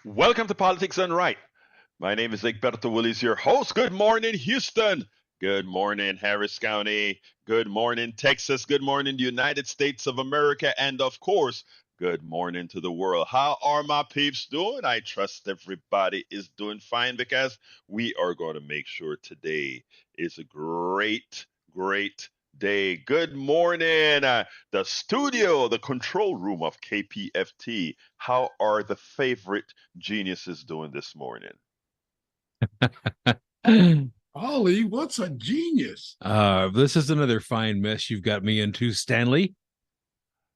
Welcome to Politics Done Right. My name is Egberto Willis, your host. Good morning, Houston. Good morning, Harris County. Good morning, Texas. Good morning, United States of America. And of course, good morning to the world. How are my peeps doing? I trust everybody is doing fine because we are going to make sure today is a great day. Good morning, the studio, the control room of KPFT. How are the favorite geniuses doing this morning? Ollie, what's a genius? This is another fine mess you've got me into, Stanley.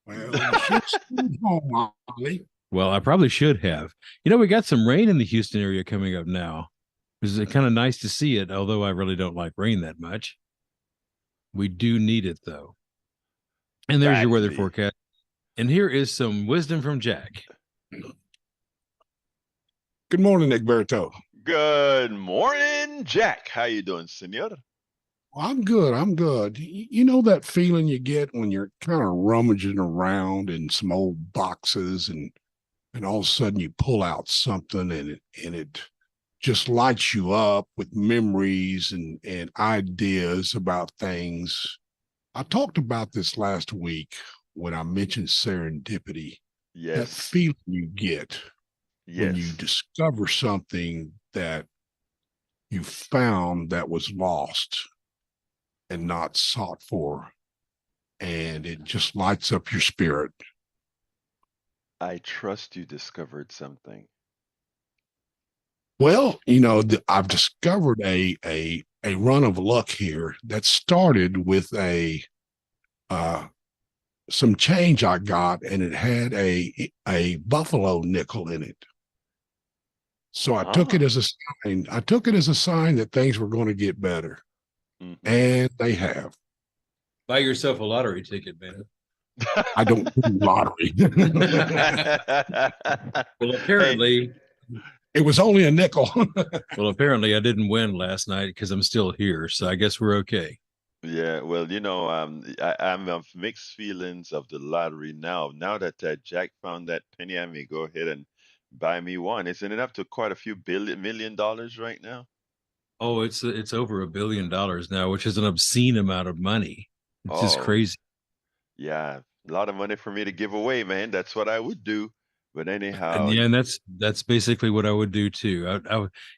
Well, you should have stayed home, Ollie. Well, I probably should have. We got some rain in the Houston area coming up now. It's kind of nice to see it, although I really don't like rain that much. We do need it, though. And there's your weather Badly. forecast. And here is some wisdom from Jack. Good morning, Egberto. Good morning, Jack. How you doing, senor? Well, I'm good. I'm good. You know that feeling you get when you're kind of rummaging around in some old boxes and all of a sudden you pull out something and it just lights you up with memories and ideas about things. I talked about this last week when I mentioned serendipity, that Yes. feeling you get when you Yes. discover something that you found that was lost and not sought for, and it just lights up your spirit. I trust you discovered something. Well, I've discovered a run of luck here that started with a some change I got, and it had a buffalo nickel in it. So I took it Ah. as a sign. I took it as a sign that things were going to get better, Mm-hmm. and they have. Buy yourself a lottery ticket, man. I don't do lottery. Well, Hey, apparently, It was only a nickel. I didn't win last night because I'm still here. So I guess we're okay. yeah, well, I'm of mixed feelings of the lottery now. Now that Jack found that penny, I may go ahead and buy me one. Isn't it up to quite a few million dollars right now? Oh, it's over $1 billion now, which is an obscene amount of money. It's just Oh, crazy. yeah, a lot of money for me to give away, man. That's what I would do. But And anyhow, yeah, and that's basically what I would do too.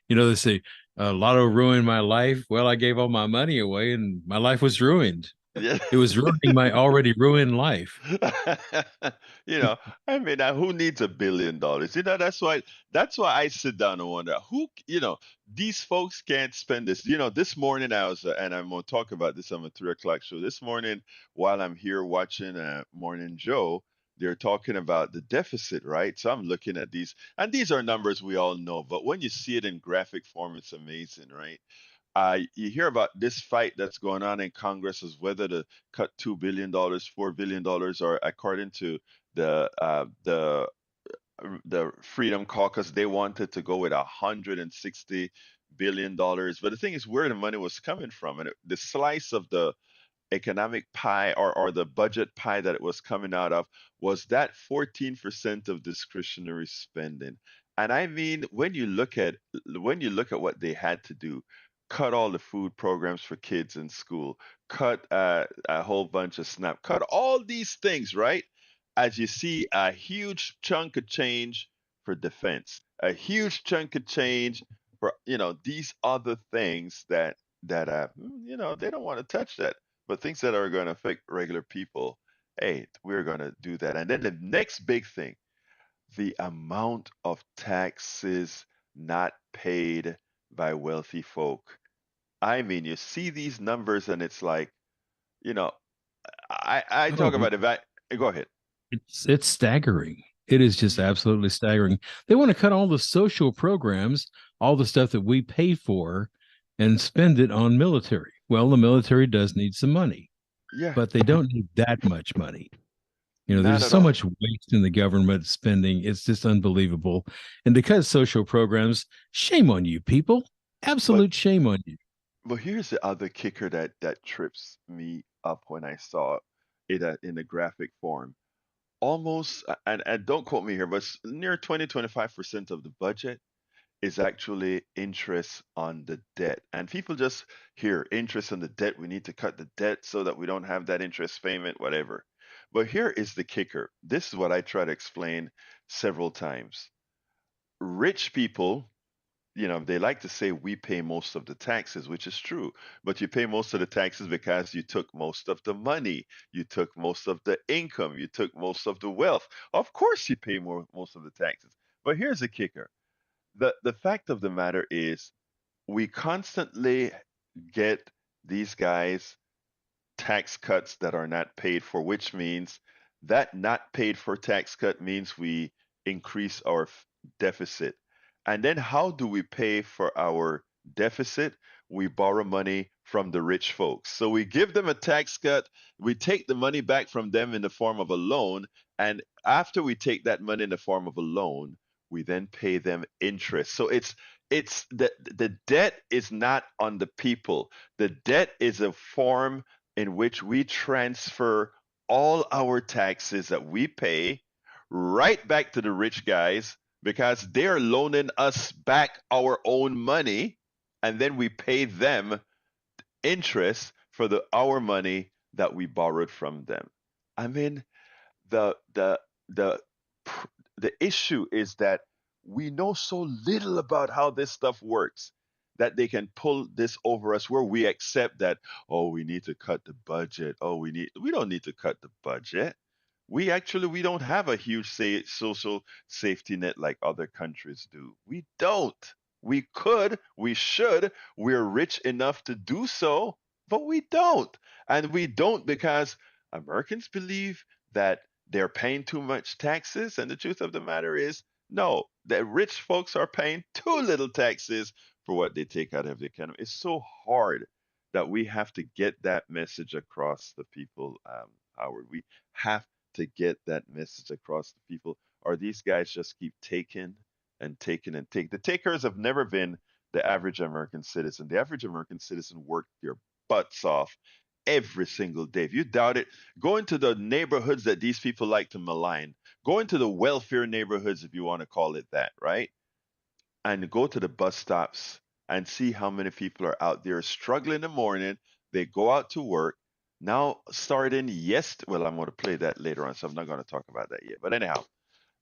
They say Lotto ruined my life. Well, I gave all my money away, and my life was ruined. yeah. It was ruining my already ruined life. You know, I mean, who needs $1 billion? That's why I sit down and wonder these folks can't spend this. This morning I was, and I'm gonna talk about this on the 3 o'clock show. This morning, while I'm here watching Morning Joe, they're talking about the deficit, right? So I'm looking at these, and these are numbers we all know, but when you see it in graphic form, it's amazing, right? You hear about this fight that's going on in Congress as whether to cut $2 billion, $4 billion, or according to the uh, the the Freedom Caucus, they wanted to go with $160 billion. But the thing is, where the money was coming from, and the slice of the economic pie or the budget pie that it was coming out of was that 14% of discretionary spending. And I mean, when you look at what they had to do, cut all the food programs for kids in school, cut a whole bunch of SNAP, cut all these things, right? As you see, a huge chunk of change for defense, a huge chunk of change for these other things that they don't want to touch that, but things that are going to affect regular people. Hey, we're going to do that. And then the next big thing, the amount of taxes not paid by wealthy folk. I mean, you see these numbers and it's like, you know, I Oh, talk about it. Go ahead. it's staggering. It is just absolutely staggering. They want to cut all the social programs, all the stuff that we pay for, and spend it on military. Well, the military does need some money, Yeah, but they don't need that much money. not There's at so all. much waste in the government spending. It's just unbelievable. And to cut social programs, shame on you, people. But Absolute shame on you. but here's the other kicker that trips me up when I saw it in a graphic form. almost, and don't quote me here, but near 20-25% of the budget is actually interest on the debt. And people just hear interest on the debt. We need to cut the debt so that we don't have that interest payment, whatever. But here is the kicker. This is what I try to explain several times. Rich people, they like to say we pay most of the taxes, which is true, but you pay most of the taxes because you took most of the money, you took most of the income, you took most of the wealth. Of course, you pay most of the taxes. But here's the kicker. The fact of the matter is we constantly get these guys tax cuts that are not paid for, which means that not paid for tax cut means we increase our deficit. And then how do we pay for our deficit? We borrow money from the rich folks. So we give them a tax cut, we take the money back from them in the form of a loan, and after we take that money in the form of a loan, we then pay them interest. So it's the debt is not on the people. The debt is a form in which we transfer all our taxes that we pay right back to the rich guys because they're loaning us back our own money, and then we pay them interest for the our money that we borrowed from them. I mean, the the the the issue is that we know so little about how this stuff works that they can pull this over us where we accept that, oh, we need to cut the budget, we don't need to cut the budget. We don't have a huge social safety net like other countries do. We don't. We could, we should, we're rich enough to do so, but we don't. And we don't because Americans believe that they're paying too much taxes. And the truth of the matter is, no, the rich folks are paying too little taxes for what they take out of the economy. It's so hard that we have to get that message across the people, Howard. We have to get that message across to people, or these guys just keep taking and taking and taking. The takers have never been the average American citizen. The average American citizen worked their butts off every single day. If you doubt it, go into the neighborhoods that these people like to malign. Go into the welfare neighborhoods, if you want to call it that, right? And go to the bus stops and see how many people are out there struggling in the morning. They go out to work. Now, starting well, I'm going to play that later on, so I'm not going to talk about that yet. But anyhow,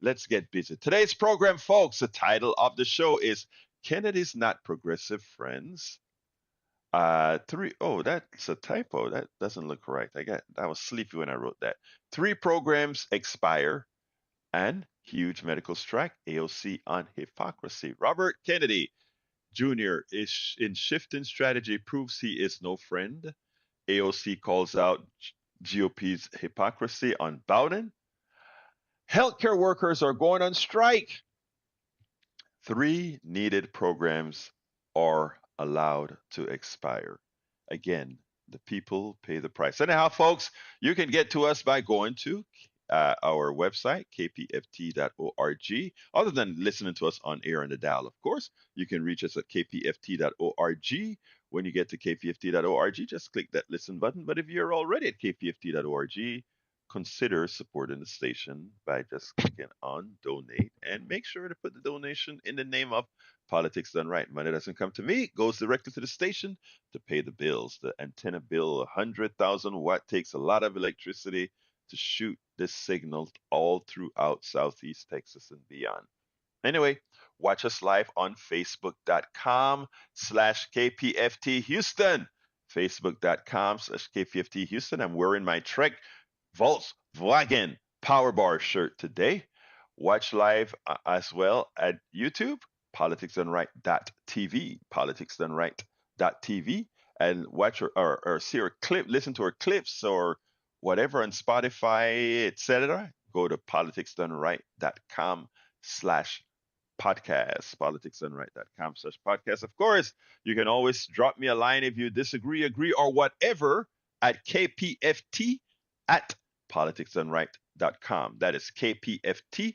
let's get busy. Today's program, folks, the title of the show is Kennedy's Not Progressive Friends. That's a typo. That doesn't look right. I was sleepy when I wrote that. 3 programs expire and huge medical strike. AOC on hypocrisy. Robert Kennedy Jr. is in shifting strategy proves he is no friend. AOC calls out GOP's hypocrisy on Bowden. Healthcare workers are going on strike. 3 needed programs are allowed to expire. Again, the people pay the price. Anyhow, folks, you can get to us by going to our website, kpft.org. Other than listening to us on air and the dial, of course, you can reach us at kpft.org. When you get to kpft.org, just click that listen button. But if you're already at kpft.org, consider supporting the station by just clicking on donate and make sure to put the donation in the name of Politics Done Right. Money doesn't come to me, it goes directly to the station to pay the bills. The antenna bill, 100,000 watt, takes a lot of electricity to shoot this signal all throughout Southeast Texas and beyond. Anyway, watch us live on facebook.com/KPFT Houston. Facebook.com/KPFT Houston. I'm wearing my Trek Volkswagen Power Bar shirt today. Watch live as well at YouTube, politicsdoneright.tv, politicsdoneright.tv, and watch or see our clip, listen to our clips or whatever on Spotify, etc. Go to politicsdoneright.com/podcast, politicsdoneright.com/podcast. Of course, you can always drop me a line if you disagree, agree, or whatever at kpft at politicsdoneright.com. That is kpft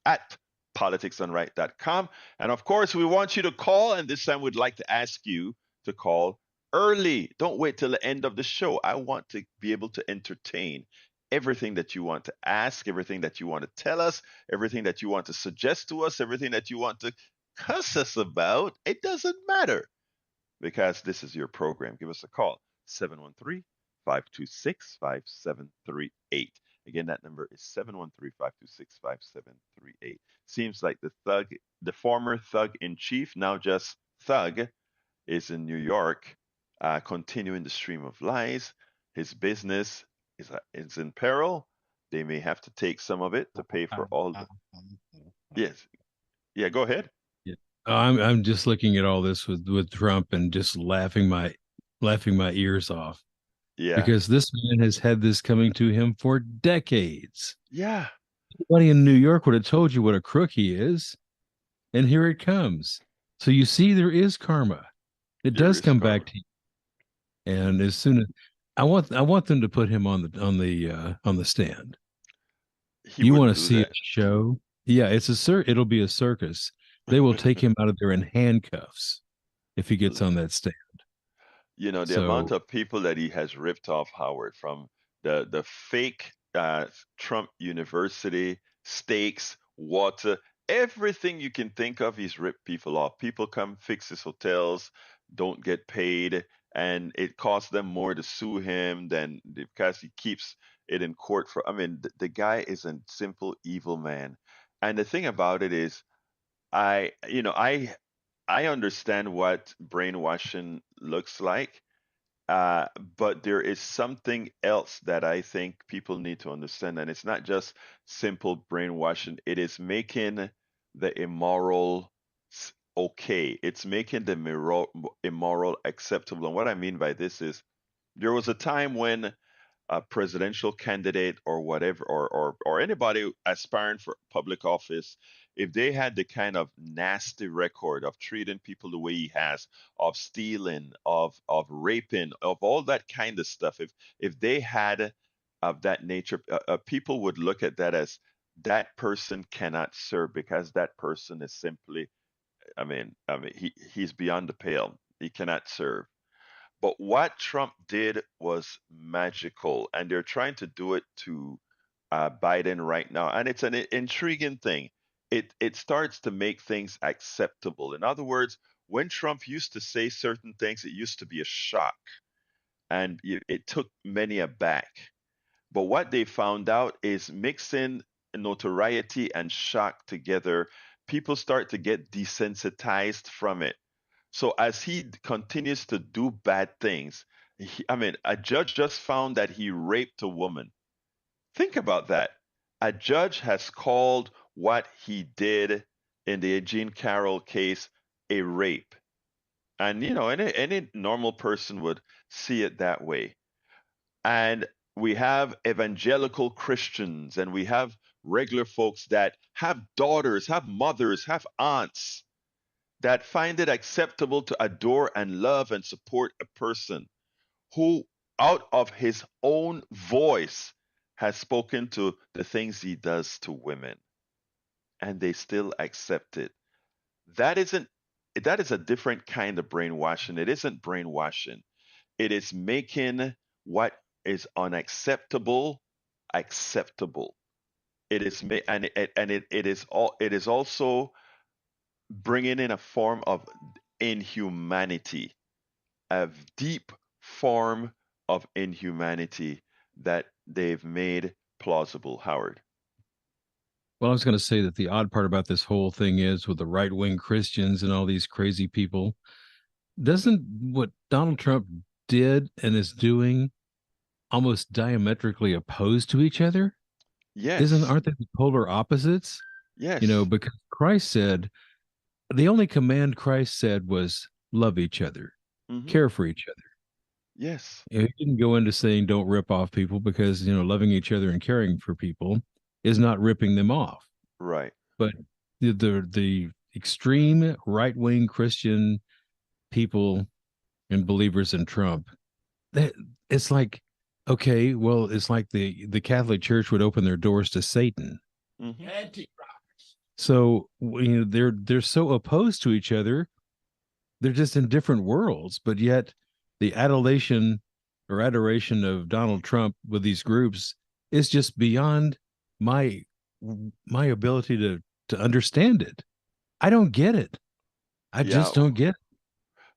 at politicsdoneright.com. And of course, we want you to call, and this time we'd like to ask you to call early. Don't wait till the end of the show. I want to be able to entertain everything that you want to ask, everything that you want to tell us, everything that you want to suggest to us, everything that you want to cuss us about. It doesn't matter because this is your program. Give us a call, 713-526-5738. Again, that number is 713-526-5738. Seems like the former thug in chief, now just thug, is in New York, continuing the stream of lies. His business is in peril. They may have to take some of it to pay for all the. Yes. Yeah, go ahead. Yeah. I'm just looking at all this with Trump and just laughing my ears off Yeah. because this man has had this coming to him for decades. Yeah. Anybody in New York would have told you what a crook he is, and here it comes. So you see, there is karma. It There does is come karma. back to you. And as soon as I want them to put him on the stand. He You want wouldn't to do see a that. show? Yeah, it'll be a circus. They will take him out of there in handcuffs if he gets on that stand. The amount So, of people that he has ripped off, Howard, from the fake Trump University, steaks, water, everything you can think of, he's ripped people off. People come fix his hotels, don't get paid, and it costs them more to sue him than because he keeps it in court for. I mean, the guy is a simple evil man. And the thing about it is, I, you know, I understand what brainwashing looks like, uh, but there is something else that I think people need to understand, and it's not just simple brainwashing. It is making the immoral okay. It's making the immoral acceptable. And what I mean by this is there was a time when a presidential candidate or whatever, or anybody aspiring for public office, if they had the kind of nasty record of treating people the way he has, of stealing, of raping, of all that kind of stuff, if they had of that nature, people would look at that as that person cannot serve because that person is simply, I mean, he's beyond the pale. He cannot serve. But what Trump did was magical, and they're trying to do it to Biden right now, and it's an intriguing thing. It starts to make things acceptable. In other words, when Trump used to say certain things, it used to be a shock, and it took many aback. But what they found out is mixing notoriety and shock together, people start to get desensitized from it. So as he continues to do bad things, I mean, a judge just found that he raped a woman. Think about that. A judge has called what he did in the Jean Carroll case a rape. And, any normal person would see it that way. And we have evangelical Christians and we have regular folks that have daughters, have mothers, have aunts that find it acceptable to adore and love and support a person who, out of his own voice, has spoken to the things he does to women, and they still accept it. That isn't that is a different kind of brainwashing. It isn't brainwashing. It is making what is unacceptable acceptable. It is it is also bringing in a form of inhumanity, a deep form of inhumanity that they've made plausible, Howard. well, I was going to say that the odd part about this whole thing is with the right wing Christians and all these crazy people, doesn't what Donald Trump did and is doing almost diametrically opposed to each other? Yes, Aren't they the polar opposites? yes, Because Christ said the only command Christ said was love each other, hmm, care for each other. yes, He didn't go into saying don't rip off people because loving each other and caring for people is not ripping them off. right. But the extreme right wing Christian people and believers in Trump, that it's like, okay, well, it's like the Catholic Church would open their doors to Satan. Hmm. So they're so opposed to each other. They're just in different worlds, but yet the adulation or adoration of Donald Trump with these groups is just beyond my my ability to understand it. I don't get it. I Yeah, just don't get it.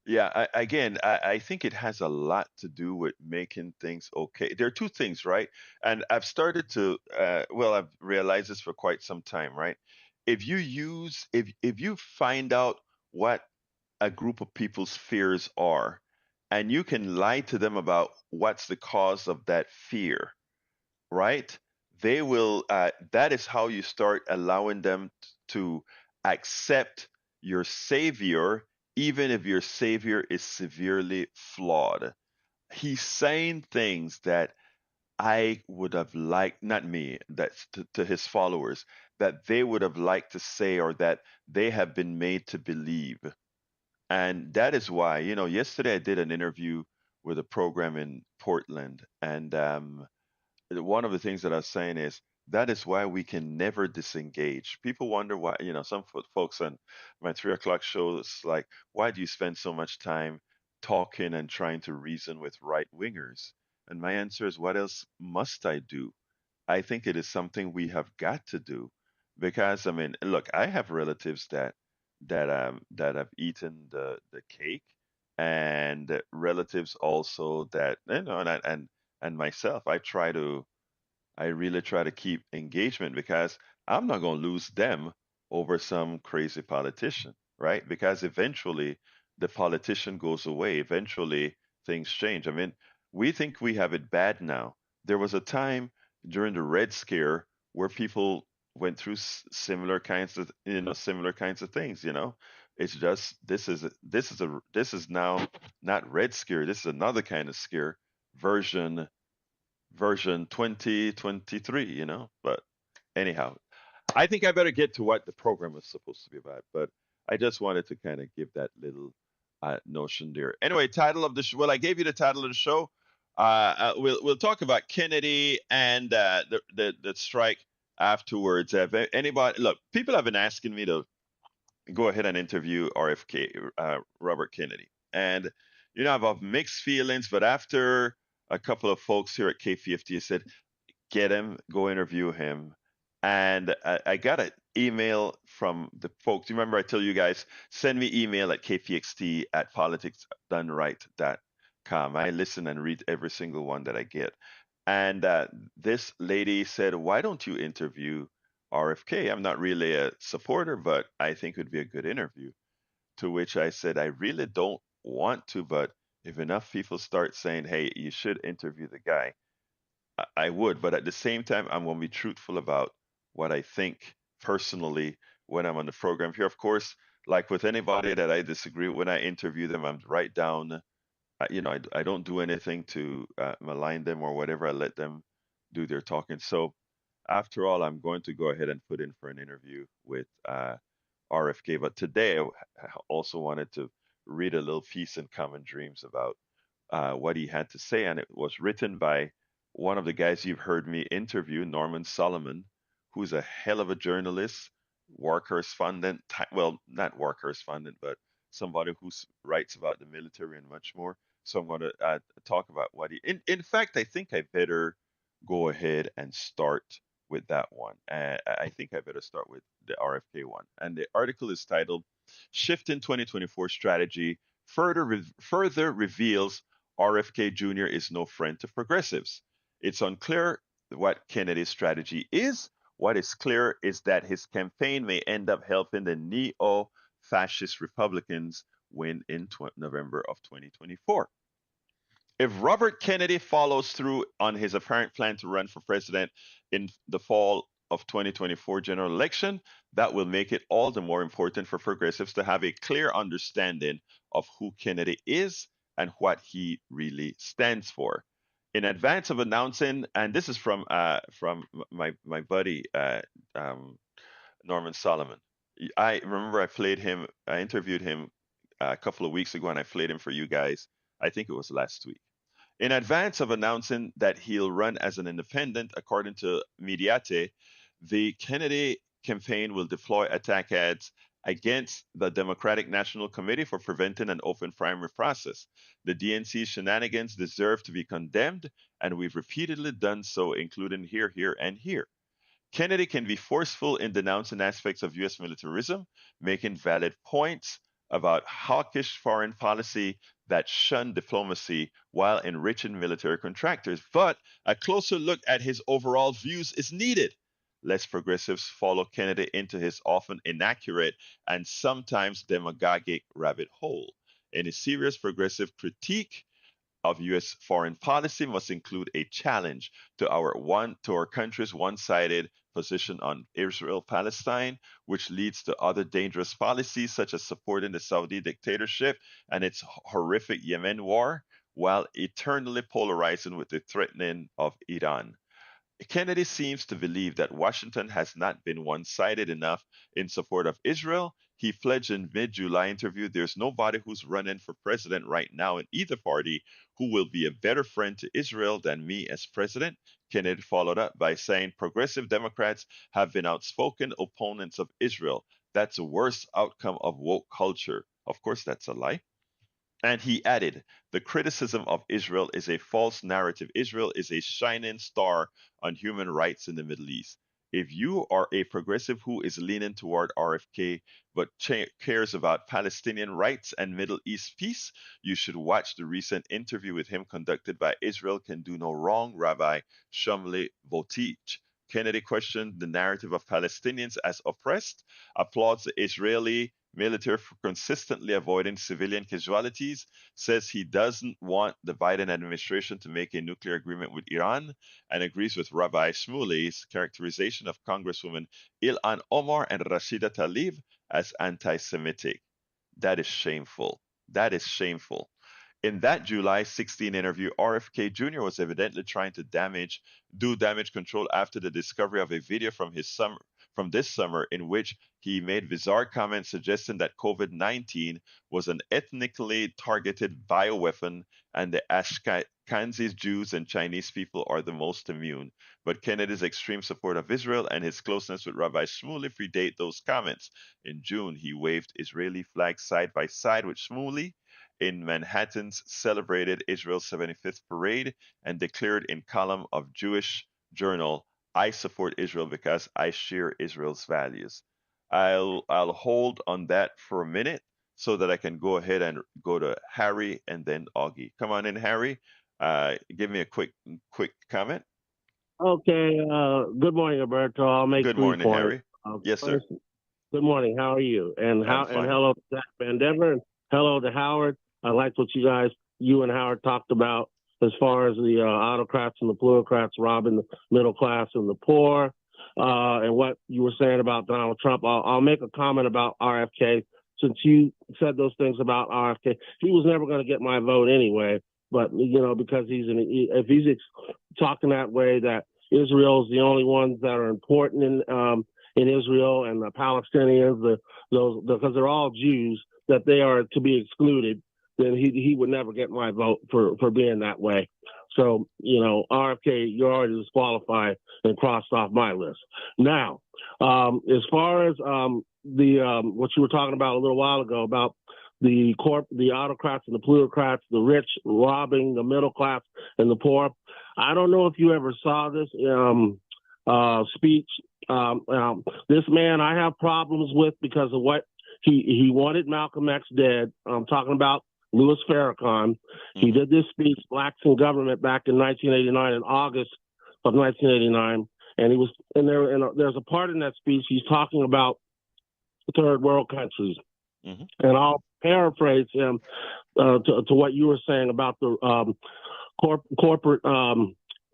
yeah. I think it has a lot to do with making things okay. There are two things, right? And I've started to, well, I've realized this for quite some time, right? If you find out what a group of people's fears are, and you can lie to them about what's the cause of that fear, right? They will, that is how you start allowing them to accept your savior, even if your savior is severely flawed. He's saying things that I would have liked, not me, that's to his followers, that they would have liked to say or that they have been made to believe. And that is why, yesterday I did an interview with a program in Portland, and one of the things that I was saying is that is why we can never disengage. People wonder why, some folks on my 3 o'clock show is like, why do you spend so much time talking and trying to reason with right wingers? And my answer is, what else must I do? I think it is something we have got to do because I mean, look, I have relatives that have eaten the cake, and relatives also that and myself. I really try to keep engagement because I'm not going to lose them over some crazy politician, right? Because eventually the politician goes away. Eventually things change. I mean, we think we have it bad now. There was a time during the Red Scare where people went through similar kinds of things. It's just this is now not Red Scare. This is another kind of scare version version 2023, But anyhow, I think I better get to what the program is supposed to be about. But I just wanted to kind of give that little notion there. Anyway, title of the show. Well, I gave you the title of the show. We'll talk about Kennedy and the strike afterwards. Have anybody look? People have been asking me to go ahead and interview RFK, Robert Kennedy. And, I've have mixed feelings, but after a couple of folks here at KPFT said, get him, go interview him. And I got an email from the folks. You remember I tell you guys, send me email at kpxt at politicsdoneright.com. I listen and read every single one that I get. And this lady said, why don't you interview RFK? I'm not really a supporter, but I think it would be a good interview. To which I said, I really don't want to, but if enough people start saying, hey, you should interview the guy, I would. But at the same time, I'm going to be truthful about what I think personally when I'm on the program here. Of course, like with anybody that I disagree with, when I interview them, I'm right down. I don't do anything to malign them or whatever. I let them do their talking. So after all, I'm going to go ahead and put in for an interview with RFK. But today, I also wanted to read a little piece in Common Dreams about what he had to say, and it was written by one of the guys you've heard me interview, Norman Solomon, who's a hell of a journalist, war correspondent. Well, not war correspondent, but somebody who writes about the military and much more. So I'm going to talk about what he. In fact, I think I better go ahead and start with that one. I think I better start with the RFK one. And the article is titled "Shift in 2024 Strategy Further Reveals RFK Jr. is no friend to progressives." It's unclear what Kennedy's strategy is. What is clear is that his campaign may end up helping the neo fascist Republicans win in November of 2024. If Robert Kennedy follows through on his apparent plan to run for president in the fall of 2024 general election, that will make it all the more important for progressives to have a clear understanding of who Kennedy is and what he really stands for. In advance of announcing, and this is from my buddy Norman Solomon. I remember I interviewed him a couple of weeks ago, and I played him for you guys. I think it was last week. In advance of announcing that he'll run as an independent, according to Mediate, the Kennedy campaign will deploy attack ads against the Democratic National Committee for preventing an open primary process. The DNC's shenanigans deserve to be condemned, and we've repeatedly done so, including here, here, and here. Kennedy can be forceful in denouncing aspects of U.S. militarism, making valid points about hawkish foreign policy that shun diplomacy while enriching military contractors. But a closer look at his overall views is needed. Less progressives follow Kennedy into his often inaccurate and sometimes demagogic rabbit hole. In a serious progressive critique of U.S. foreign policy must include a challenge to our country's one-sided position on Israel-Palestine, which leads to other dangerous policies such as supporting the Saudi dictatorship and its horrific Yemen war, while eternally polarizing with the threatening of Iran. Kennedy seems to believe that Washington has not been one sided enough in support of Israel. He pledged in mid-July interview, "There's nobody who's running for president right now in either party who will be a better friend to Israel than me as president." Kennedy followed up by saying, "Progressive Democrats have been outspoken opponents of Israel. That's the worst outcome of woke culture." Of course, that's a lie. And he added, "The criticism of Israel is a false narrative. Israel is a shining star on human rights in the Middle East. If you are a progressive who is leaning toward RFK but cares about Palestinian rights and Middle East peace, you should watch the recent interview with him conducted by Israel Can Do No Wrong Rabbi Shumley Botich." Kennedy questioned the narrative of Palestinians as oppressed, applauds the Israeli military for consistently avoiding civilian casualties, says he doesn't want the Biden administration to make a nuclear agreement with Iran, and agrees with Rabbi Shmuley's characterization of Congresswoman Ilhan Omar and Rashida Tlaib as anti Semitic. That is shameful. That is shameful. In that July 16 interview, RFK Jr. was evidently trying to do damage control after the discovery of a video from this summer in which he made bizarre comments suggesting that COVID-19 was an ethnically targeted bioweapon and the Ashkenazi Jews and Chinese people are the most immune. But Kennedy's extreme support of Israel and his closeness with Rabbi Shmuley predate those comments. In June, he waved Israeli flags side by side with Shmuley in Manhattan's celebrated Israel's 75th parade and declared in column of Jewish Journal, "I support Israel because I share Israel's values." I'll hold on that for a minute so that I can go ahead and go to Harry and then Augie. Come on in, Harry. Give me a quick comment. Okay. Good morning, Alberto. I'll make Good 3 morning, points. Harry. Yes, sir. First, good morning. How are you? And I'm fine. hello to Zach Van Denver, and hello to Howard. I liked what you and Howard talked about as far as the autocrats and the plutocrats robbing the middle class and the poor, and what you were saying about Donald Trump. I'll make a comment about RFK. Since you said those things about RFK, he was never going to get my vote anyway. But because if he's talking that way, that Israel's the only ones that are important in Israel, and the Palestinians, because they're all Jews, that they are to be excluded, then he would never get my vote for being that way. So, RFK, you're already disqualified and crossed off my list. Now, as far as what you were talking about a little while ago about the autocrats and the plutocrats, the rich robbing the middle class and the poor, I don't know if you ever saw this speech. This man I have problems with because of what he wanted Malcolm X dead. I'm talking about Louis Farrakhan. He did this speech, Blacks in Government, back in 1989, in August of 1989. And he was in there, and there's a part in that speech he's talking about third world countries. Mm-hmm. And I'll paraphrase him to what you were saying about the corporate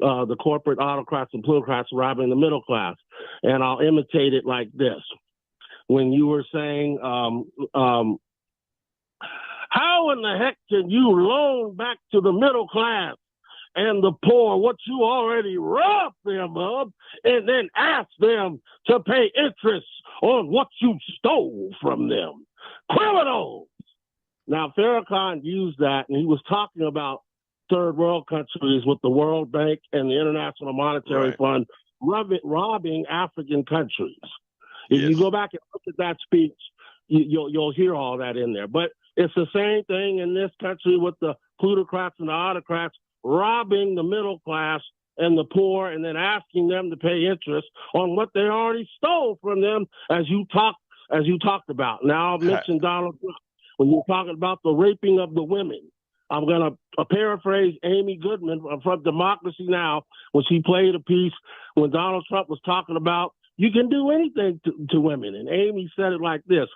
autocrats and plutocrats robbing the middle class. And I'll imitate it like this. When you were saying, how in the heck can you loan back to the middle class and the poor what you already robbed them of, and then ask them to pay interest on what you stole from them? Criminals! Now, Farrakhan used that, and he was talking about third world countries with the World Bank and the International Monetary Fund robbing African countries. If you go back and look at that speech, you'll hear all that in there. But it's the same thing in this country with the plutocrats and the autocrats robbing the middle class and the poor, and then asking them to pay interest on what they already stole from them, as you talked about. Now I'll mention Donald Trump when you're talking about the raping of the women. I'm going to paraphrase Amy Goodman from Democracy Now! When she played a piece when Donald Trump was talking about you can do anything to women. And Amy said it like this: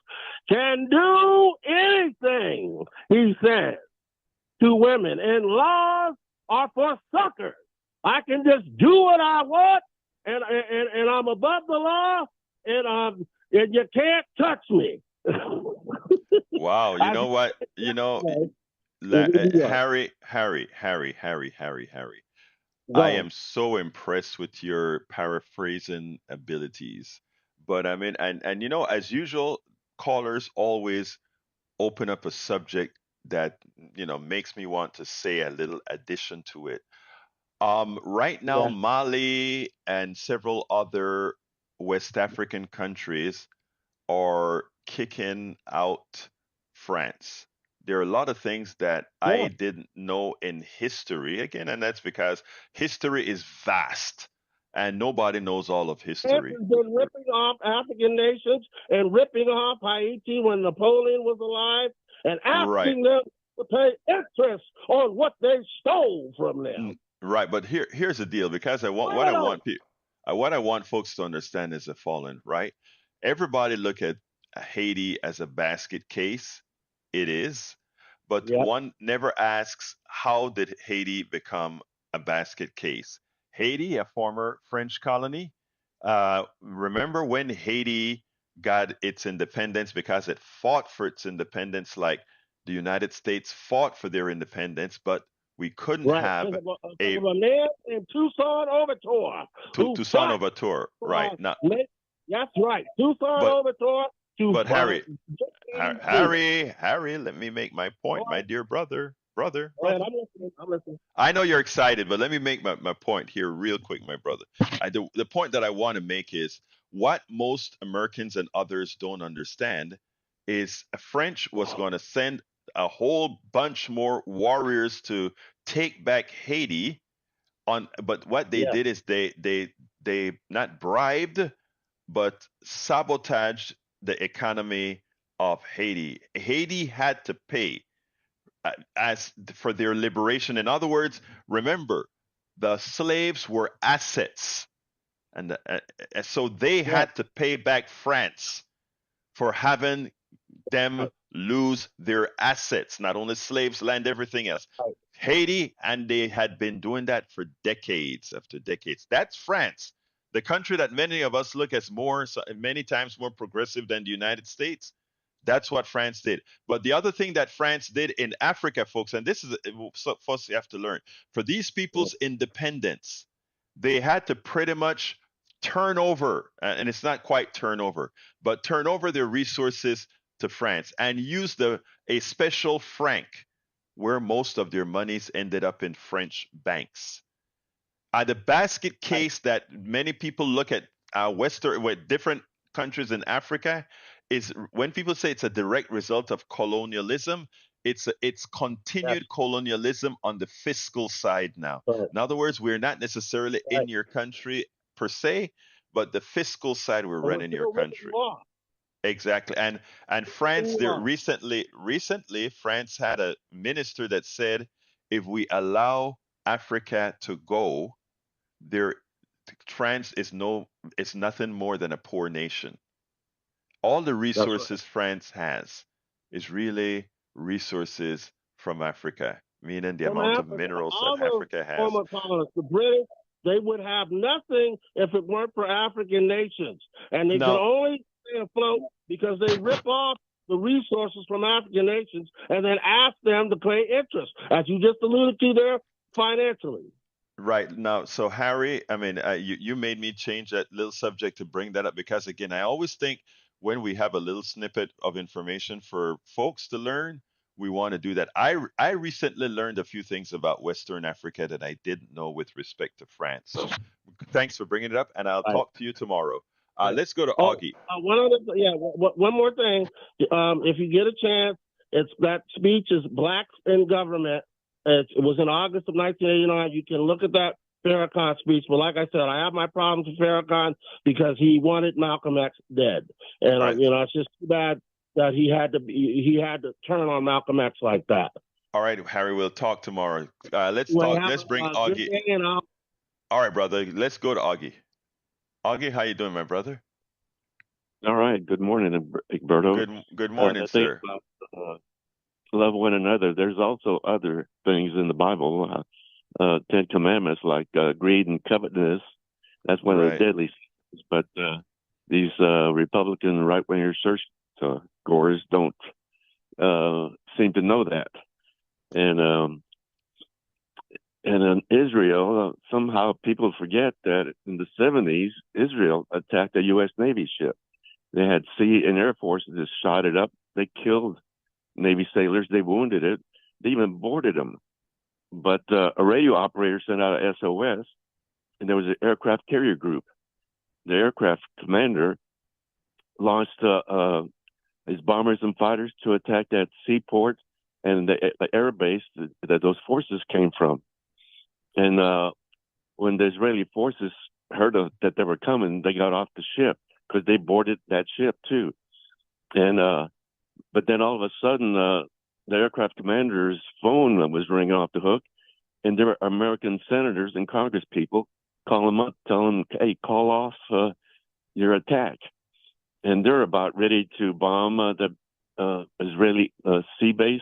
can do anything, he said, to women. And laws are for suckers. I can just do what I want, and I'm above the law, and you can't touch me. Wow, you know what? Harry. I am so impressed with your paraphrasing abilities. But I mean, and as usual, callers always open up a subject that makes me want to say a little addition to it. Right now, Yeah. Mali and several other West African countries are kicking out France. There are a lot of things that I Yeah. didn't know in history, again, and that's because history is vast and nobody knows all of France history. has been ripping off African nations and ripping off Haiti when Napoleon was alive and Right. asking them to pay interest on what they stole from them. Right, but here's the deal, because what I want folks to understand is the following, right? Everybody look at Haiti as a basket case. It is, but Yep. one never asks how did Haiti become a basket case? Haiti, a former French colony. Remember when Haiti got its independence because it fought for its independence, like the United States fought for their independence, but we couldn't Right. have Think of a a man in Toussaint Overture who Toussaint fought Overture, right? for Now, that's right. Toussaint but Overture to but Harry, gain freedom. Harry, let me make my point, All my right. dear brother, brother, All right, brother. I'm listening. I'm listening. I know you're excited, but let me make my point here real quick, my brother. The point that I want to make is what most Americans and others don't understand is French was going to send a whole bunch more warriors to take back Haiti but what they Yeah. did is they not bribed but sabotaged the economy of Haiti. Haiti had to pay as for their liberation. In other words, remember, the slaves were assets, and so they Yeah. had to pay back France for having them lose their assets, not only slaves, land, everything else. Right. Haiti, and they had been doing that for decades after decades. That's France, the country that many of us look as many times more progressive than the United States. That's what France did. But the other thing that France did in Africa, folks, and this is first you have to learn, for these Yeah. people's independence, they had to pretty much turn over, and it's not quite turnover, but turn over their resources to France and use a special franc where most of their monies ended up in French banks. The basket Right. case that many people look at Western with different countries in Africa is when people say it's a direct result of colonialism. It's Yes. continued colonialism on the fiscal side now. Right. In other words, we're not necessarily Right. in your country per se, but the fiscal side we're And we're running your still ripping you country. off. Exactly. And Ripping France, you there off. recently France had a minister that said if we allow Africa to go, there France is nothing more than a poor nation. All the That's right. resources France has is really resources from Africa, meaning the From amount of Africa, minerals that all those Africa has. former colonists, the British, they would have nothing if it weren't for African nations. And they could Now, only stay afloat because they rip off the resources from African nations and then ask them to pay interest, as you just alluded to there, financially. right now, so Harry, I mean, you made me change that little subject to bring that up because, again, I always think when we have a little snippet of information for folks to learn, we want to do that. I recently learned a few things about Western Africa that I didn't know with respect to France. So thanks for bringing it up, and I'll Right. talk to you tomorrow. Let's go to Oh, Augie. one other, yeah, one more thing. If you get a chance, it's that speech is Blacks in Government. It was in August of 1989. You can look at that Farrakhan speech. But like I said, I have my problems with Farrakhan because he wanted Malcolm X dead, and Right. it's just too bad that he had to turn on Malcolm X like that. All right, Harry, we'll talk tomorrow. Let's Anyway, talk. have Let's bring a good Augie. day, and I'll. All right, brother. Let's go to Augie. Augie, how you doing, my brother? All right. Good morning, Egberto. Good morning, I think sir. about love one another. There's also other things in the Bible, 10 Commandments like greed and covetousness. That's one of the Right. deadly sins. But these Republican right-winger search goers don't seem to know that. And in Israel, somehow people forget that in the 70s, Israel attacked a U.S. Navy ship. They had sea and air forces that shot it up. They killed Navy sailors. They wounded it. They even boarded them. But a radio operator sent out a SOS, and there was an aircraft carrier group. The aircraft commander launched his bombers and fighters to attack that seaport and the air base that those forces came from. And when the Israeli forces heard that they were coming, they got off the ship because they boarded that ship too. And but then all of a sudden, the aircraft commander's phone was ringing off the hook, and there were American senators and Congress people calling him up, telling him, "Hey, call off your attack." And they're about ready to bomb the Israeli sea base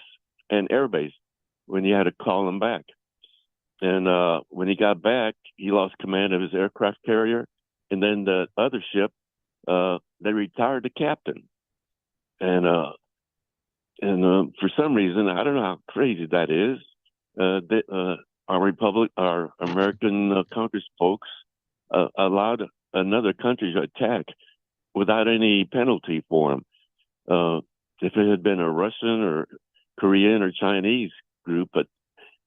and air base when he had to call them back. And when he got back, he lost command of his aircraft carrier, and then the other ship, they retired the captain. And for some reason, I don't know how crazy that is. Our American Congress folks allowed another country to attack without any penalty for them. If it had been a Russian or Korean or Chinese group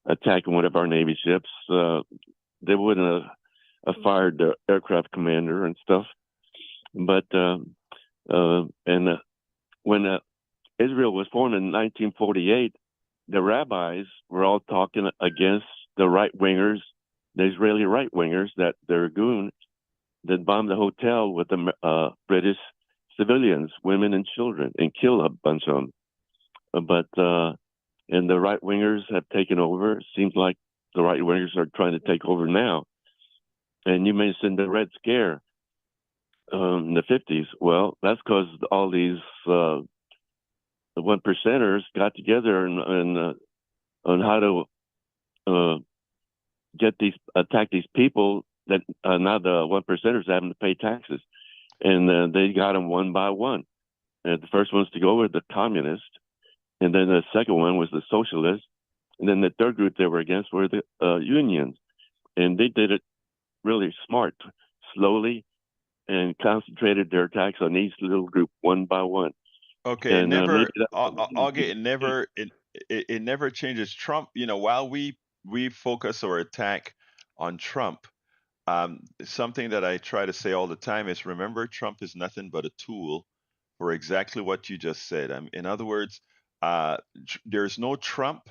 attacking one of our Navy ships, they wouldn't have fired the aircraft commander and stuff. But when Israel was formed in 1948, the rabbis were all talking against the right-wingers, the Israeli right-wingers, that they're goons that bombed the hotel with the British civilians, women and children, and killed a bunch of them. But and the right-wingers have taken over. It seems like the right-wingers are trying to take over now. And you mentioned the Red Scare in the 50s. Well, that's because all these the one percenters got together and on how to attack these people that now the one percenters having to pay taxes, and they got them one by one. And the first ones to go were the communists, and then the second one was the socialists, and then the third group they were against were the unions, and they did it really smart, slowly, and concentrated their attacks on each little group one by one. Okay, And maybe Augie, it never changes. Trump, while we focus or attack on Trump, something that I try to say all the time is remember, Trump is nothing but a tool for exactly what you just said. In other words, there's no Trump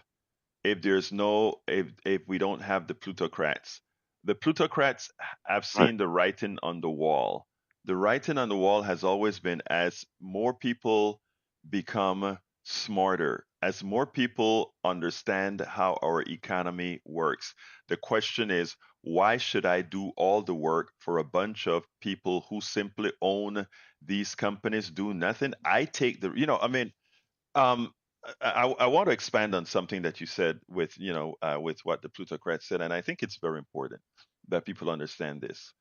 if we don't have the plutocrats. The plutocrats have right, seen the writing on the wall. The writing on the wall has always been as more people become smarter, as more people understand how our economy works. The question is, why should I do all the work for a bunch of people who simply own these companies, do nothing? I take the, um, I want to expand on something that you said with what the plutocrats said, and I think it's very important that people understand this.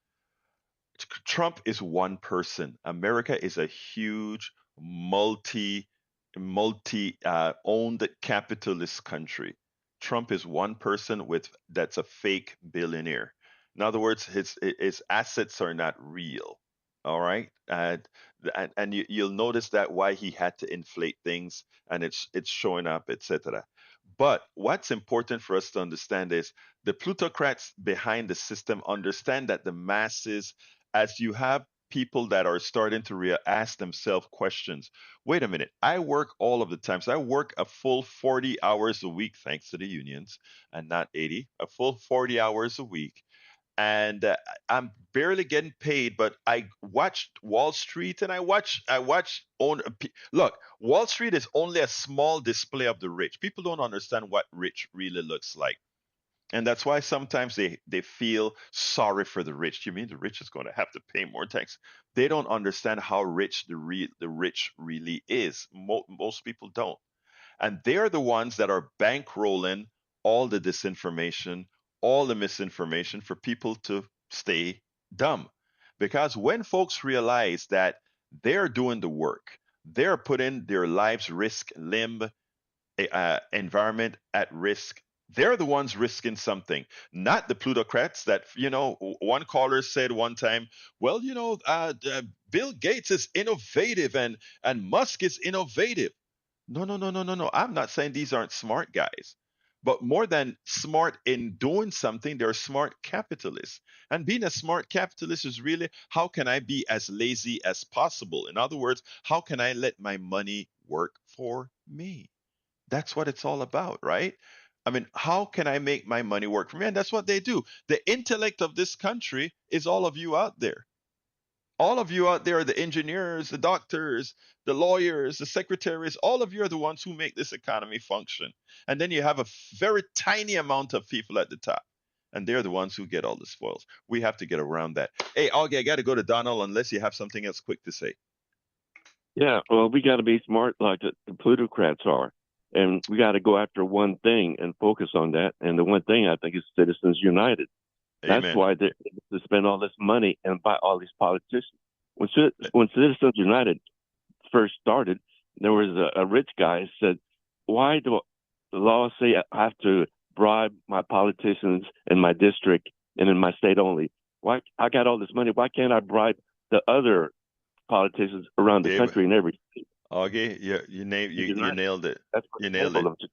Trump is one person. America is a huge multi owned capitalist country. Trump is one person that's a fake billionaire. In other words, his assets are not real. All right, and you'll notice that why he had to inflate things, and it's showing up, etc. But what's important for us to understand is the plutocrats behind the system understand that the masses, as you have people that are starting to ask themselves questions. Wait a minute, I work all of the time. So I work a full 40 hours a week, thanks to the unions, and not 80, a full 40 hours a week. And I'm barely getting paid, but I watched Wall Street and I watch look, Wall Street is only a small display of the rich. People don't understand what rich really looks like. And that's why sometimes they feel sorry for the rich. You mean the rich is going to have to pay more tax? They don't understand how rich the rich really is. Most people don't. And they're the ones that are bankrolling all the disinformation, all the misinformation for people to stay dumb. Because when folks realize that they're doing the work, they're putting their lives risk, limb, environment at risk. They're the ones risking something, not the plutocrats that, one caller said one time, well, Bill Gates is innovative and Musk is innovative. No, no, no, no, no, no. I'm not saying these aren't smart guys, but more than smart in doing something, they're smart capitalists. And being a smart capitalist is really how can I be as lazy as possible? In other words, how can I let my money work for me? That's what it's all about, right? I mean, how can I make my money work for me? And that's what they do. The intellect of this country is all of you out there. All of you out there, the engineers, the doctors, the lawyers, the secretaries, all of you are the ones who make this economy function. And then you have a very tiny amount of people at the top. And they're the ones who get all the spoils. We have to get around that. Hey, Augie, I got to go to Donald unless you have something else quick to say. Yeah, well, we got to be smart like the plutocrats are. And we got to go after one thing and focus on that. And the one thing I think is Citizens United. That's Amen. why they spend all this money and buy all these politicians. When Citizens United first started, there was a rich guy who said, "Why do the laws say I have to bribe my politicians in my district and in my state only? Why I got all this money? Why can't I bribe the other politicians around the Amen. country in every state?" Augie, you nailed it. That's what You the nailed it. of it.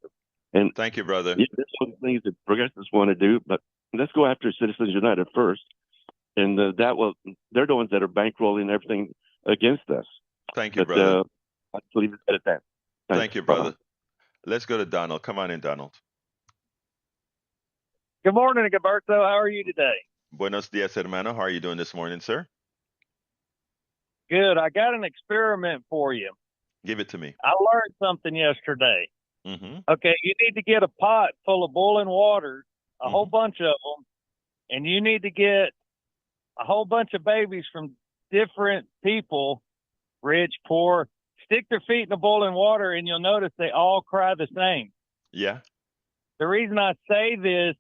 And Thank you, brother. yeah, that's one of the things that progressives want to do. But let's go after Citizens United first, and they're the ones that are bankrolling everything against us. Thank you, But brother. I'll leave it at that. Thanks. Thank you, brother. Let's go to Donald. Come on in, Donald. Good morning, Gilberto. How are you today? Buenos dias, hermano. How are you doing this morning, sir? Good. I got an experiment for you. Give it to me. I learned something yesterday. Mm-hmm. Okay, you need to get a pot full of boiling water, a whole bunch of them, and you need to get a whole bunch of babies from different people, rich, poor, stick their feet in the boiling water, and you'll notice they all cry the same. Yeah. The reason I say this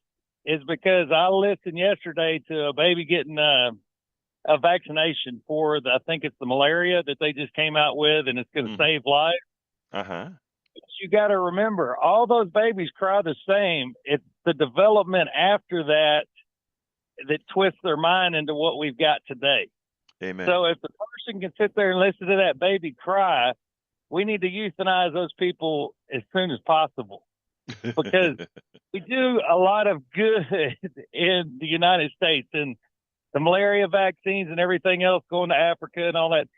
is because I listened yesterday to a baby getting a vaccination for I think it's the malaria that they just came out with, and it's going to save lives. Uh-huh. But you got to remember, all those babies cry the same. It's the development after that that twists their mind into what we've got today. Amen. So if the person can sit there and listen to that baby cry, we need to euthanize those people as soon as possible, because we do a lot of good in the United States, and the malaria vaccines and everything else going to Africa and all that.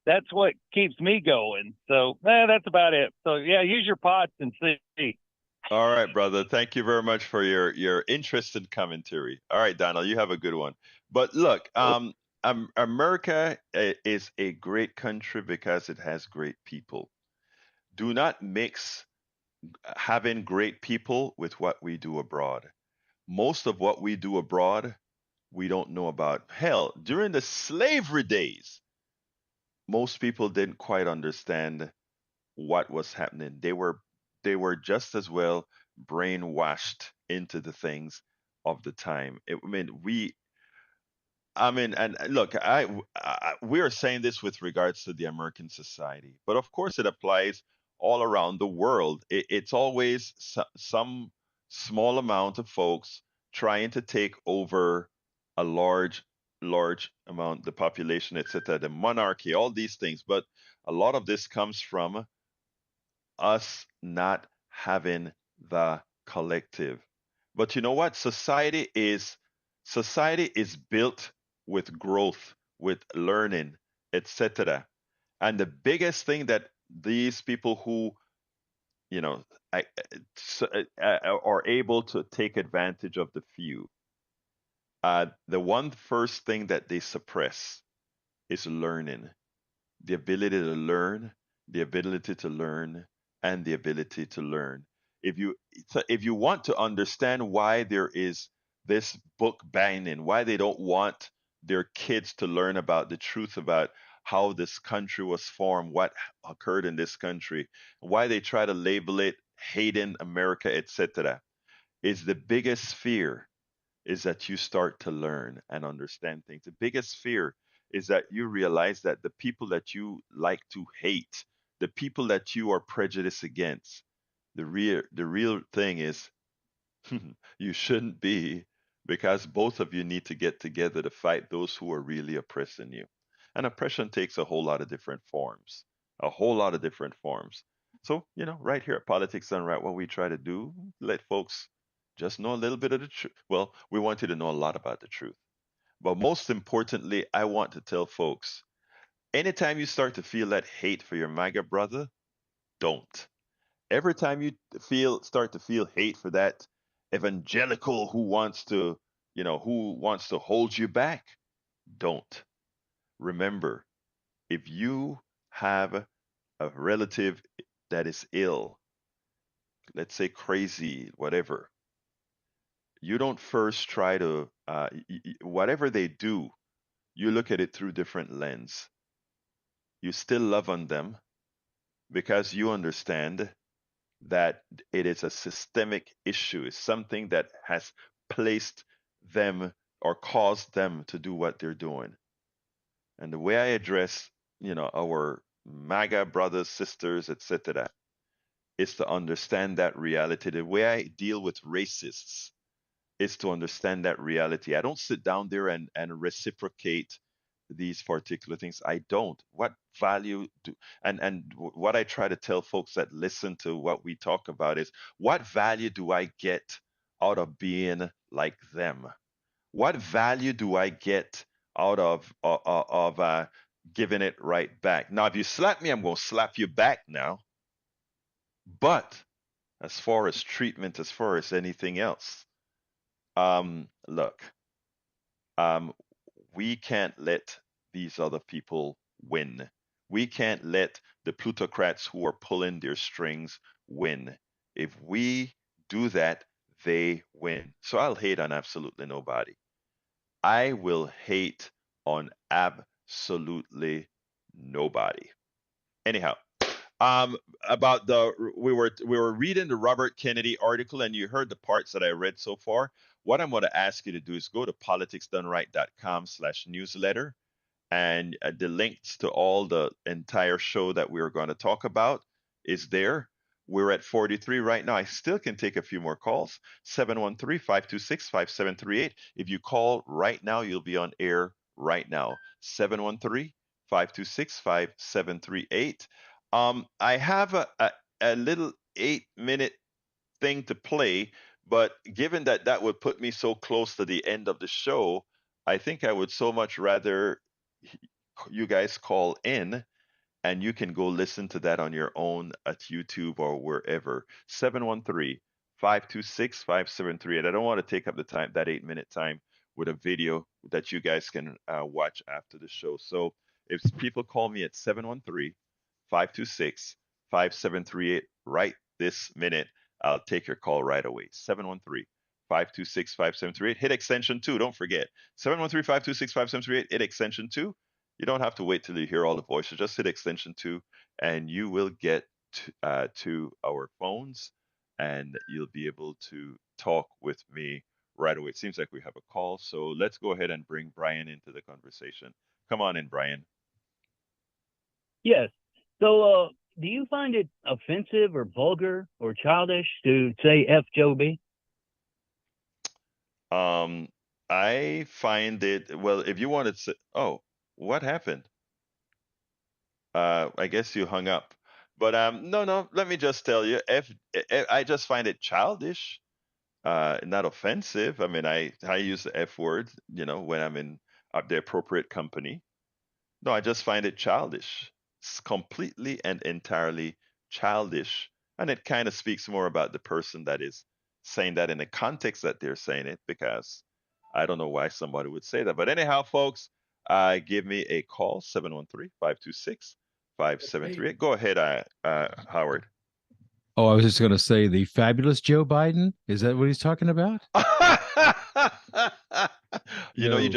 That's what keeps me going. So that's about it. So yeah, use your pots and see. All right, brother. Thank you very much for your interested commentary. All right, Donald, you have a good one. But look, America is a great country because it has great people. Do not mix having great people with what we do abroad. Most of what we do abroad, we don't know about. Hell, during the slavery days, most people didn't quite understand what was happening. They were just as well brainwashed into the things of the time. And look, we are saying this with regards to the American society, but of course it applies all around the world. It's always some small amount of folks trying to take over a large amount, the population, etc., the monarchy, all these things. But a lot of this comes from us not having the collective. But you know what? Society is built with growth with learning, etc. And the biggest thing that these people who, you know, I, are able to take advantage of the few, the one first thing that they suppress is learning, the ability to learn, the ability to learn, and the ability to learn. If you if you want to understand why there is this book banning, why they don't want their kids to learn about the truth about how this country was formed, what occurred in this country, why they try to label it hating America, etc., is the biggest fear is that you start to learn and understand things. The biggest fear is that you realize that the people that you like to hate, the people that you are prejudiced against, the real thing is you shouldn't be, because both of you need to get together to fight those who are really oppressing you. And oppression takes a whole lot of different forms, a whole lot of different forms. So, right here at Politics Done Right, what we try to do, let folks just know a little bit of the truth. Well, we want you to know a lot about the truth. But most importantly, I want to tell folks, anytime you start to feel that hate for your MAGA brother, don't. Every time you start to feel hate for that evangelical who wants to hold you back, don't. Remember, if you have a relative that is ill, let's say crazy, whatever, you don't first try to whatever they do, you look at it through different lens. You still love on them because you understand that it is a systemic issue. It's something that has placed them or caused them to do what they're doing. And the way I address, our MAGA brothers, sisters, etc., is to understand that reality. The way I deal with racists is to understand that reality. I don't sit down there and reciprocate these particular things. I don't. What value do and what I try to tell folks that listen to what we talk about is, what value do I get out of being like them? What value do I get out of giving it right back? Now, if you slap me, I'm going to slap you back now. But as far as treatment, as far as anything else, look, um, we can't let these other people win. We can't let the plutocrats who are pulling their strings win. If we do that, they win. So I'll hate on absolutely nobody. I will hate on absolutely nobody. Anyhow, about we were reading the Robert Kennedy article, and you heard the parts that I read so far. What I'm going to ask you to do is go to politicsdoneright.com/newsletter, and the links to all the entire show that we're going to talk about is there. We're at 43 right now. I still can take a few more calls. 713-526-5738. If you call right now, you'll be on air right now. 713-526-5738. I have a little 8-minute thing to play, but given that that would put me so close to the end of the show, I think I would so much rather you guys call in, and you can go listen to that on your own at YouTube or wherever. 713-526-5738. I don't want to take up the time, that 8-minute time, with a video that you guys can watch after the show. So if people call me at 713-526-5738 right this minute, I'll take your call right away. 713-526-5738. Hit extension 2. Don't forget. 713-526-5738. Hit extension 2. You don't have to wait till you hear all the voices. Just hit extension 2, and you will get to our phones, and you'll be able to talk with me right away. It seems like we have a call, so let's go ahead and bring Brian into the conversation. Come on in, Brian. Yes. So, do you find it offensive or vulgar or childish to say F Joe B? I find it, well, if you wanted to, oh, what happened? I guess you hung up. But no, let me just tell you, I just find it childish, not offensive. I mean, I use the F word, when I'm in the appropriate company. No, I just find it childish. It's completely and entirely childish. And it kind of speaks more about the person that is saying that in the context that they're saying it, because I don't know why somebody would say that. But anyhow, folks, give me a call, 713-526-5738. Go ahead, Howard. Oh, I was just going to say the fabulous Joe Biden. Is that what he's talking about? You know, No, the you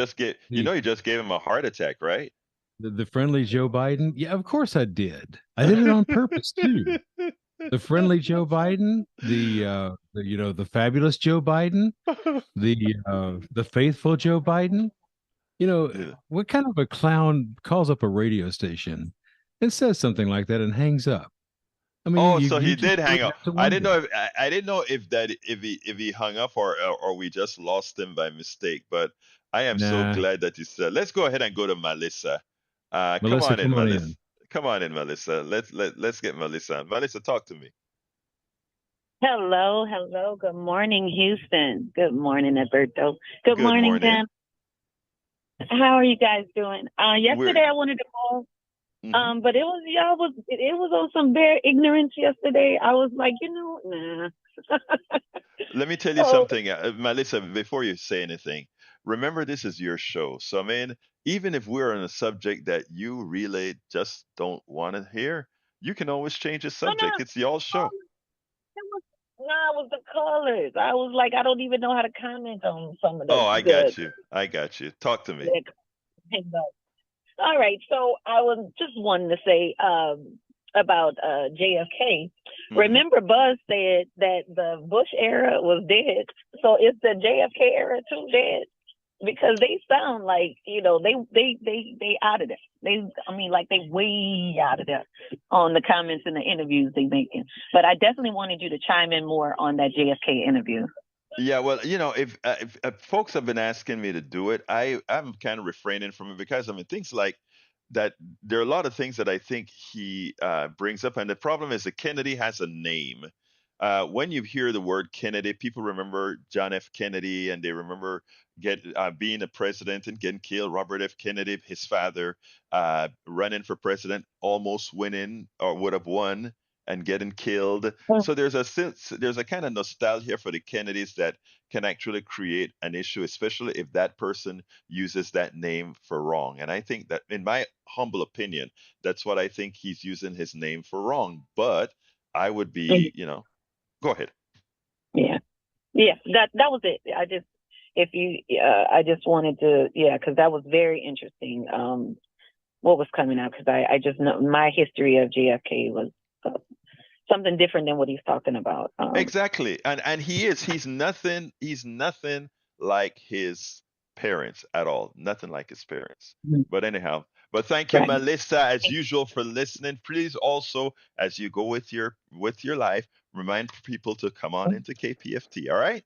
just gave him a heart attack, right? the friendly Joe Biden. Yeah, of course I did. I did it on purpose too. The friendly Joe Biden, the fabulous Joe Biden, the faithful Joe Biden. Yeah. What kind of a clown calls up a radio station and says something like that and hangs up? I mean, Oh, you so you he just did hang really up. have to I didn't know wonder. I didn't know if he hung up or we just lost him by mistake. But I am so Nah, glad that he said. Let's go ahead and go to Melissa. Come Melissa, on in, come on Melissa. in. Come on in, Melissa. Let's get Melissa. Melissa, talk to me. Hello, hello. Good morning, Houston. Good morning, Alberto. Good Good morning, morning. Dan. How are you guys doing? We're Yesterday I wanted to call, mhm. but it was on some bare ignorance yesterday. I was like, nah. Let me tell you So something, Melissa, before you say anything. Remember, this is your show. So, I mean, even if we're on a subject that you really just don't want to hear, you can always change the no, subject. It's y'all show. it was it was the colors. I was like, I don't even know how to comment on some of Oh, the I the, got you. I got you. Talk to me. the all right, so I was just wanting to say about JFK. Hmm. Remember, Buzz said that the Bush era was dead, so is the JFK era too dead? Because they sound like they out of there. I mean, like they way out of there on the comments and the interviews they making. But I definitely wanted you to chime in more on that JFK interview. Yeah, well, if folks have been asking me to do it, I'm kind of refraining from it because I mean things like that. There are a lot of things that I think he brings up, and the problem is that Kennedy has a name. When you hear the word Kennedy, people remember John F. Kennedy, and they remember being a president and getting killed. Robert F. Kennedy, his father, running for president, almost winning or would have won and getting killed. So there's a kind of nostalgia for the Kennedys that can actually create an issue, especially if that person uses that name for wrong. And I think that, in my humble opinion, that's what I think he's using his name for wrong. But I would be, go ahead. Yeah, yeah, that was it. I just wanted to, yeah, because that was very interesting. What was coming out, because I just know my history of JFK was uh, something different than what he's talking about. Exactly. And he's nothing like his parents at all. Nothing like his parents. But anyhow, but thank you, Right. Melissa, as usual, for listening. Please also, as you go with your life, remind people to come on into KPFT. All right.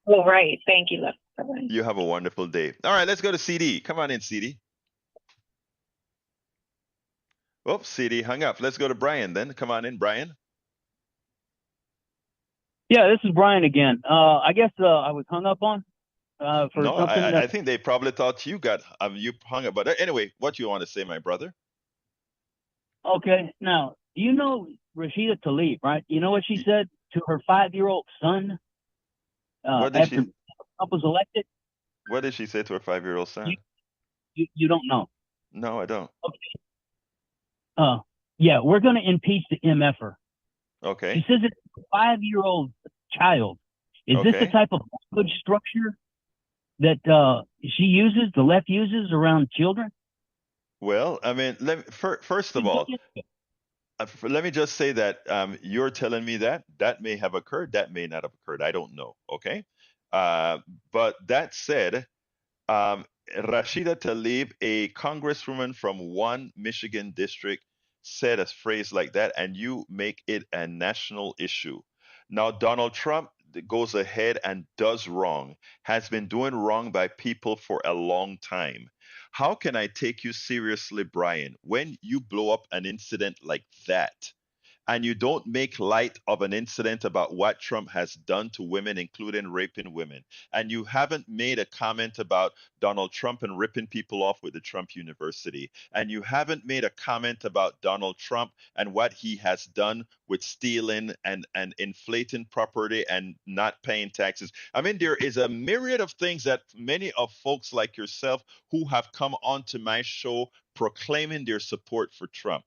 All right. Thank you, love. Bye-bye. You have a wonderful day. All right, let's go to CD. Come on in, CD. Oops, CD hung up. Let's go to Brian then. Come on in, Brian. Yeah, this is Brian again. I guess I was hung up on for No, something. I think they probably thought you hung up. But anyway, what you want to say, my brother? Okay, now you know Rashida Tlaib, right? You know what she said to her 5-year-old son What did after she Trump was elected? What did she say to her 5-year-old You, son? you don't know. No, I don't. Okay. Yeah, we're going to impeach the MFer. She Okay. says it's a 5-year-old child. Is this the Okay. type of language structure that the left uses around children? Well, I mean, first of all, let me just say that you're telling me that may have occurred, that may not have occurred. I don't know. Okay. Uh, but that said, um, Rashida Tlaib, a congresswoman from one Michigan district, said a phrase like that, and you make it a national issue. Now, Donald Trump goes ahead and does wrong, has been doing wrong by people for a long time. How can I take you seriously, Brian, when you blow up an incident like that? and you don't make light of an incident about what Trump has done to women, including raping women, and you haven't made a comment about Donald Trump and ripping people off with the Trump University, and you haven't made a comment about Donald Trump and what he has done with stealing and inflating property and not paying taxes. I mean, there is a myriad of things that many of folks like yourself who have come onto my show proclaiming their support for Trump.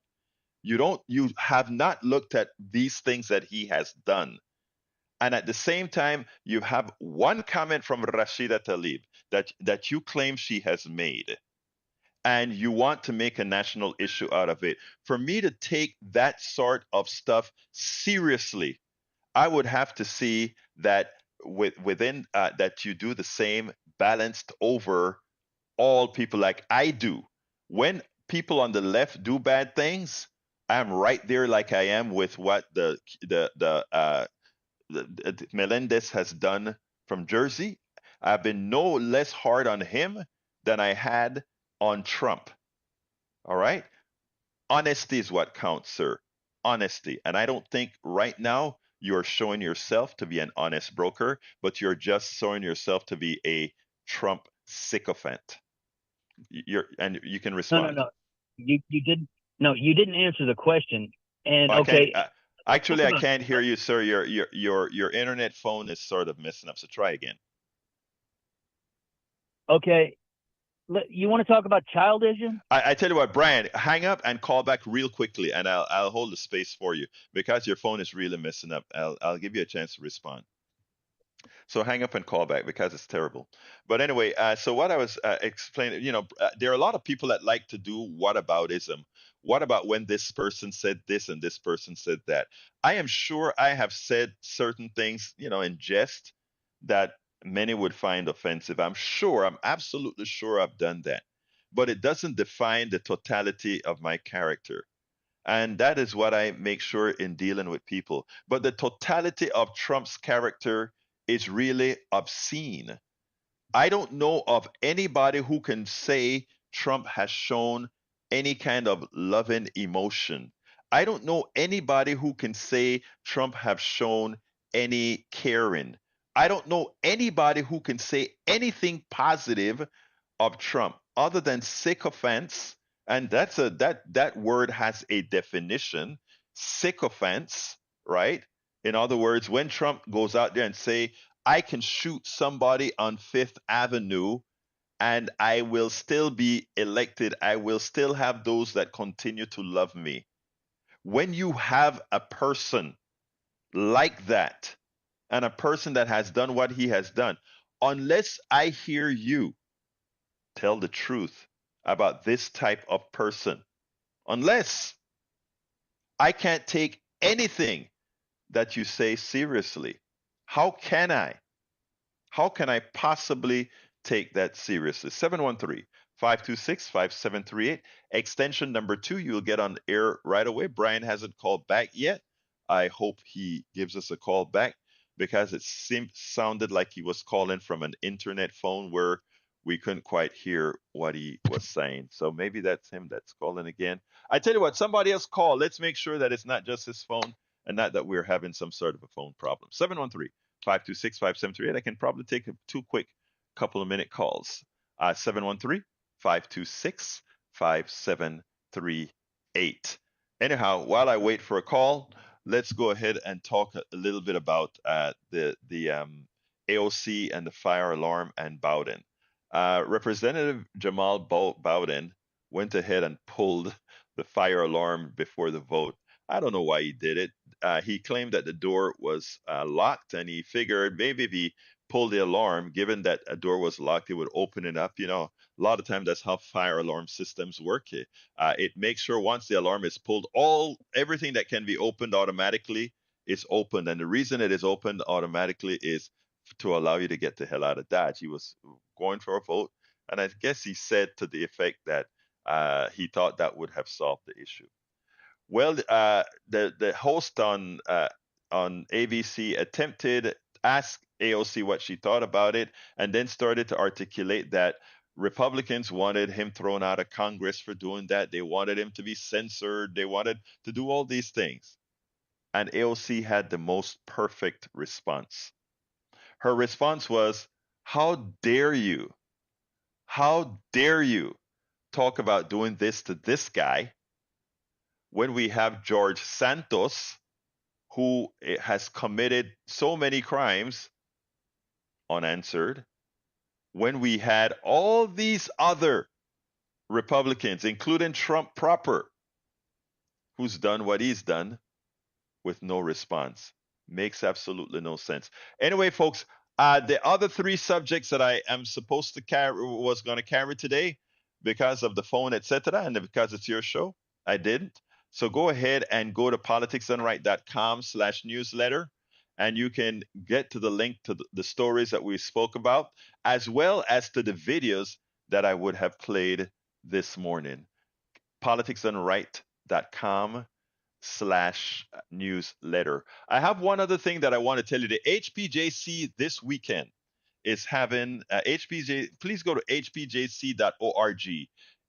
You have not looked at these things that he has done. And at the same time, you have one comment from Rashida Tlaib that you claim she has made, and you want to make a national issue out of it. For me to take that sort of stuff seriously, I would have to see that within that you do the same balanced over all people like I do. When people on the left do bad things, I'm right there like I am with what Melendez has done from Jersey. I've been no less hard on him than I had on Trump. All right? Honesty is what counts, sir. Honesty. And I don't think right now you're showing yourself to be an honest broker, but you're just showing yourself to be a Trump sycophant. And you can No, respond. no. You didn't. No, you didn't answer the question. And I okay, actually, I can't hear you, sir. Your internet phone is sort of messing up. So try again. okay. You want to talk about childism? I tell you what, Brian, hang up and call back real quickly, and I'll hold the space for you because your phone is really messing up. I'll give you a chance to respond. So hang up and call back because it's terrible. But anyway, so what I was explaining, there are a lot of people that like to do whataboutism. What about when this person said this and this person said that? I am sure I have said certain things, in jest that many would find offensive. I'm absolutely sure I've done that. But it doesn't define the totality of my character. And that is what I make sure in dealing with people. But the totality of Trump's character is really obscene. I don't know of anybody who can say Trump has shown any kind of loving emotion. I don't know anybody who can say Trump have shown any caring. I don't know anybody who can say anything positive of Trump other than sycophants, and that word has a definition, sycophants, right? In other words, when Trump goes out there and say, I can shoot somebody on Fifth Avenue and I will still be elected, I will still have those that continue to love me. When you have a person like that, and a person that has done what he has done, unless I hear you tell the truth about this type of person, unless I can't take anything that you say seriously, how can I? How can I possibly take that seriously? 713-526-5738, extension number 2. You'll get on air right away. Brian hasn't called back yet. I hope he gives us a call back because it sounded like he was calling from an internet phone where we couldn't quite hear what he was saying. So maybe that's him that's calling again. I tell you what, somebody else call. Let's make sure that it's not just his phone and not that we're having some sort of a phone problem. 713-526-5738. I can probably take two quick couple of minute calls. 713-526-5738. Anyhow, while I wait for a call, let's go ahead and talk a little bit about the AOC and the fire alarm and Bowden. Representative Jamal Bowden went ahead and pulled the fire alarm before the vote. I don't know why he did it. He claimed that the door was locked, and he figured maybe if he pulled the alarm, given that a door was locked, it would open it up. A lot of times that's how fire alarm systems work. It makes sure once the alarm is pulled, everything that can be opened automatically is opened, and the reason it is opened automatically is to allow you to get the hell out of Dodge. He was going for a vote, and I guess he said to the effect that he thought that would have solved the issue. Well, the host on ABC attempted to ask AOC what she thought about it, and then started to articulate that Republicans wanted him thrown out of Congress for doing that. They wanted him to be censored. They wanted to do all these things. and AOC had the most perfect response. Her response was, "How dare you? How dare you talk about doing this to this guy when we have George Santos, who has committed so many crimes unanswered, when we had all these other Republicans, including Trump proper, who's done what he's done with no response." Makes absolutely no sense. Anyway, folks, the other three subjects that I am supposed to was going to carry today, because of the phone, etc., and because it's your show, I didn't. So go ahead and go to politicsdoneright.com/newsletter, and you can get to the link to the stories that we spoke about, as well as to the videos that I would have played this morning. politicsdoneright.com/newsletter. I have one other thing that I want to tell you. The HPJC this weekend is having HPJ. Please go to hpjc.org.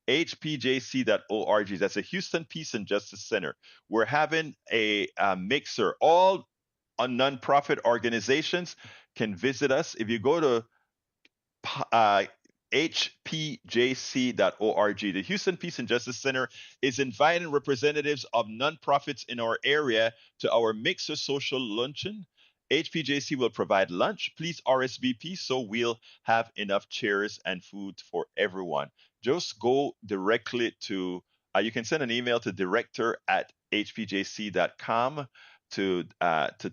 hpjc.org. That's a Houston Peace and Justice Center. We're having a mixer. All nonprofit organizations can visit us. If you go to hpjc.org. The Houston Peace and Justice Center is inviting representatives of nonprofits in our area to our Mixer Social Luncheon. HPJC will provide lunch. Please RSVP so we'll have enough chairs and food for everyone. Just go directly to, you can send an email to director@hpjc.com to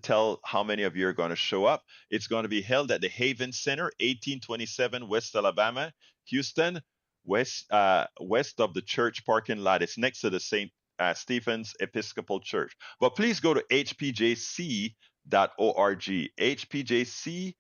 tell how many of you are going to show up. It's going to be held at the Haven Center, 1827 West Alabama, Houston, west of the church parking lot. It's next to the St. Stephen's Episcopal Church. But please go to hpjc.org, hpjc.org.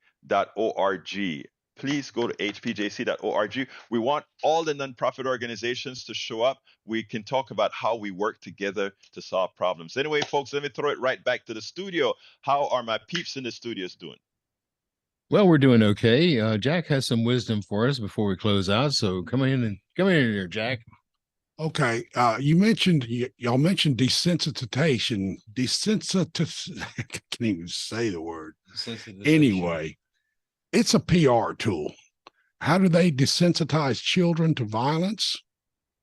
Please go to hpjc.org. We want all the nonprofit organizations to show up. We can talk about how we work together to solve problems. Anyway, folks, let me throw it right back to the studio. How are my peeps in the studios doing? Well, we're doing okay. Jack has some wisdom for us before we close out. So come in here, Jack. Okay. Y'all mentioned desensitization. I can't even say the word. Anyway, it's a PR tool. How do they desensitize children to violence?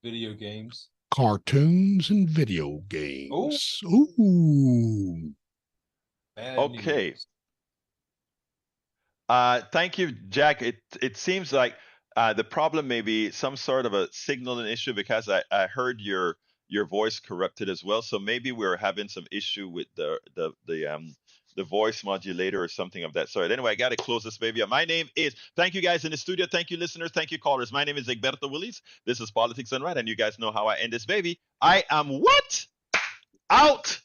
Video games, cartoons, and video games. Ooh. Okay. News. Thank you, Jack. It seems like the problem may be some sort of a signaling issue, because I heard your voice corrupted as well. So maybe we're having some issue with the voice modulator or something of that sort. Anyway, I got to close this baby up. My name is, thank you guys in the studio. Thank you, listeners. Thank you, callers. My name is Egberto Willies. This is Politics Done Right, and you guys know how I end this baby. I am what? Out.